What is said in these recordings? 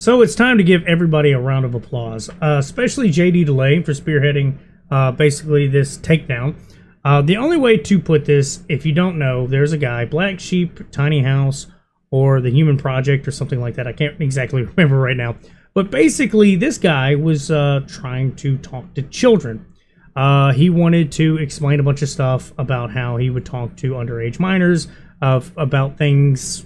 So it's time to give everybody a round of applause, especially JD Delay for spearheading basically this takedown. The only way to put this, if you don't know, there's a guy, Black Sheep, Tiny House, or The Human Project, or something like that. I can't exactly remember right now. But basically, this guy was trying to talk to children. He wanted to explain a bunch of stuff about how he would talk to underage minors, about things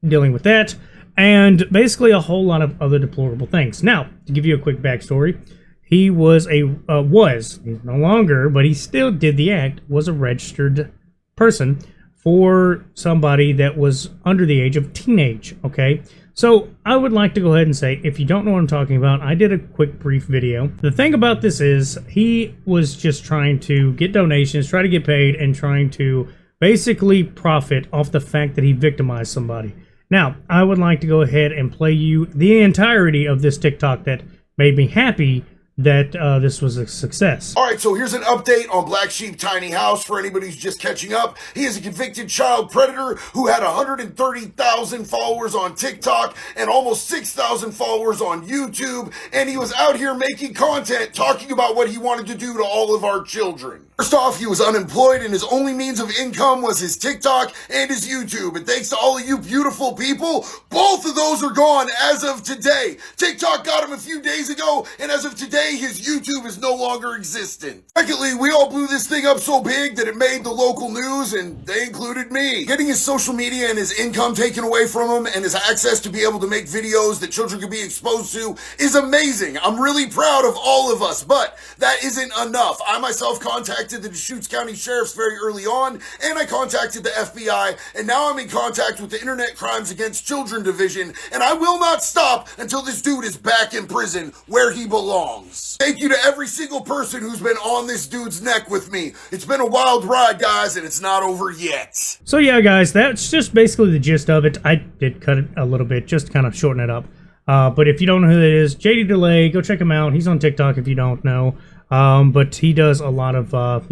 dealing with that, and basically a whole lot of other deplorable things. Now, to give you a quick backstory, he was he's no longer, but he still did the act, was a registered person for somebody that was under the age of teenage, okay? So I would like to go ahead and say, if you don't know what I'm talking about, I did a quick brief video. The thing about this is, he was just trying to get donations, try to get paid, and trying to basically profit off the fact that he victimized somebody. Now, I would like to go ahead and play you the entirety of this TikTok that made me happy that this was a success. All right, so here's an update on Black Sheep Tiny House for anybody who's just catching up. He is a convicted child predator who had 130,000 followers on TikTok and almost 6,000 followers on YouTube, and he was out here making content talking about what he wanted to do to all of our children. First off, he was unemployed and his only means of income was his TikTok and his YouTube. And thanks to all of you beautiful people, both of those are gone as of today. TikTok got him a few days ago, and as of today, his YouTube is no longer existent. Secondly, we all blew this thing up so big that it made the local news, and they included me. Getting his social media and his income taken away from him and his access to be able to make videos that children could be exposed to is amazing. I'm really proud of all of us, but that isn't enough. I myself contacted the Deschutes County Sheriff's very early on, and I contacted the FBI, and now I'm in contact with the Internet Crimes Against Children Division, and I will not stop until this dude is back in prison where he belongs. Thank you to every single person who's been on this dude's neck with me. It's been a wild ride, guys, and it's not over yet. So yeah, guys, that's just basically the gist of it. I did cut it a little bit just to kind of shorten it up. But if you don't know who that is, JD Delay, go check him out. He's on TikTok if you don't know. But he does a lot of,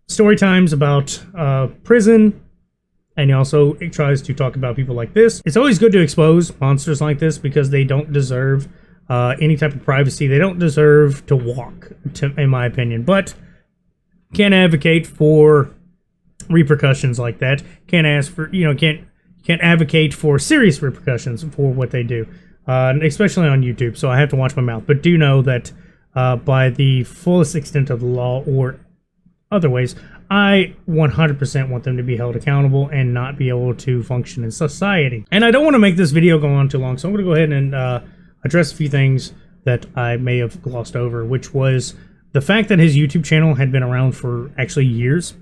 story times about prison, and he also tries to talk about people like this. It's always good to expose monsters like this because they don't deserve any type of privacy. They don't deserve to walk, in my opinion. But can't advocate for repercussions like that. Can't ask for, can't advocate for serious repercussions for what they do, especially on YouTube. So I have to watch my mouth. But do know that by the fullest extent of the law or other ways, I 100% want them to be held accountable and not be able to function in society. And I don't want to make this video go on too long, so I'm going to go ahead and address a few things that I may have glossed over, which was the fact that his YouTube channel had been around for actually years,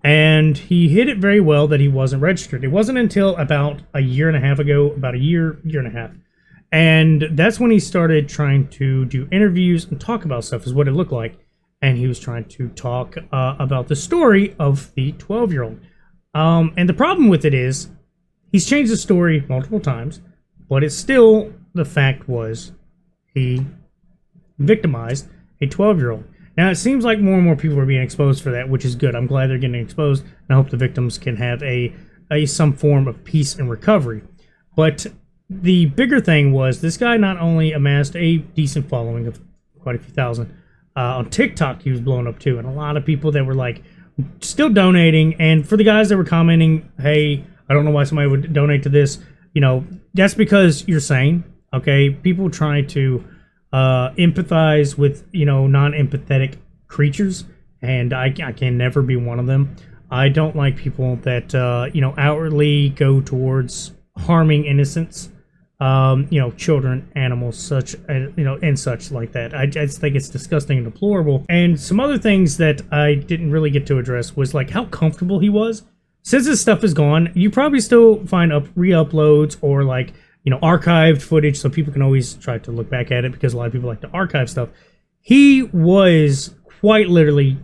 and he hid it very well that he wasn't registered. It wasn't until about a year and a half ago, about a year and a half, and that's when he started trying to do interviews and talk about stuff, is what it looked like. And he was trying to talk about the story of the 12-year-old. And the problem with it is, he's changed the story multiple times, but it's still, the fact was, he victimized a 12-year-old. Now, it seems like more and more people are being exposed for that, which is good. I'm glad they're getting exposed, and I hope the victims can have some form of peace and recovery. But the bigger thing was, this guy not only amassed a decent following of quite a few thousand, on TikTok he was blowing up too, and a lot of people that were like still donating. And for the guys that were commenting, hey, I don't know why somebody would donate to this, that's because you're sane, okay? People try to empathize with non-empathetic creatures, and I can never be one of them. I don't like people that outwardly go towards harming innocents, children, animals, such, and such like that. I just think it's disgusting and deplorable. And some other things that I didn't really get to address was like how comfortable he was. Since this stuff is gone, you probably still find re-uploads or archived footage, so people can always try to look back at it because a lot of people like to archive stuff. He was quite literally,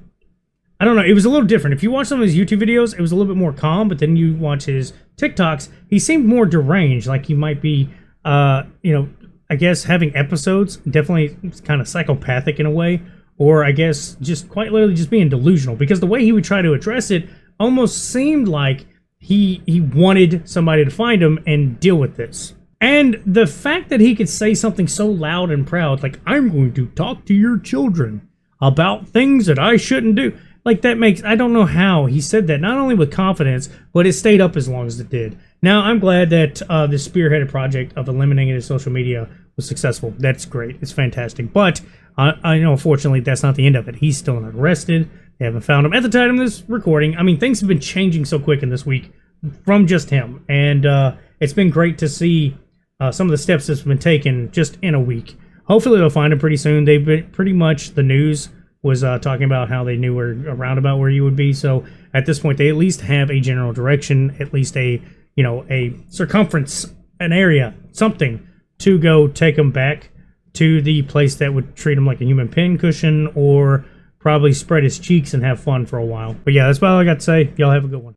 I don't know, it was a little different. If you watch some of his YouTube videos, it was a little bit more calm, but then you watch his TikToks, he seemed more deranged, like he might be I guess having episodes, definitely kind of psychopathic in a way, or I guess just quite literally just being delusional, because the way he would try to address it almost seemed like he wanted somebody to find him and deal with this. And the fact that he could say something so loud and proud, like, I'm going to talk to your children about things that I shouldn't do. Like, that makes, I don't know how he said that, not only with confidence, but it stayed up as long as it did. Now, I'm glad that the spearheaded project of eliminating his social media was successful. That's great. It's fantastic. But I know, unfortunately, that's not the end of it. He's still not arrested. They haven't found him at the time of this recording. I mean, things have been changing so quick in this week from just him. And it's been great to see some of the steps that's been taken just in a week. Hopefully they'll find him pretty soon. They've been pretty much, the news was talking about how they knew around about where you would be. So at this point, they at least have a general direction, at least a circumference, an area, something to go take him back to the place that would treat him like a human pincushion, or probably spread his cheeks and have fun for a while. But yeah, that's about all I got to say. Y'all have a good one.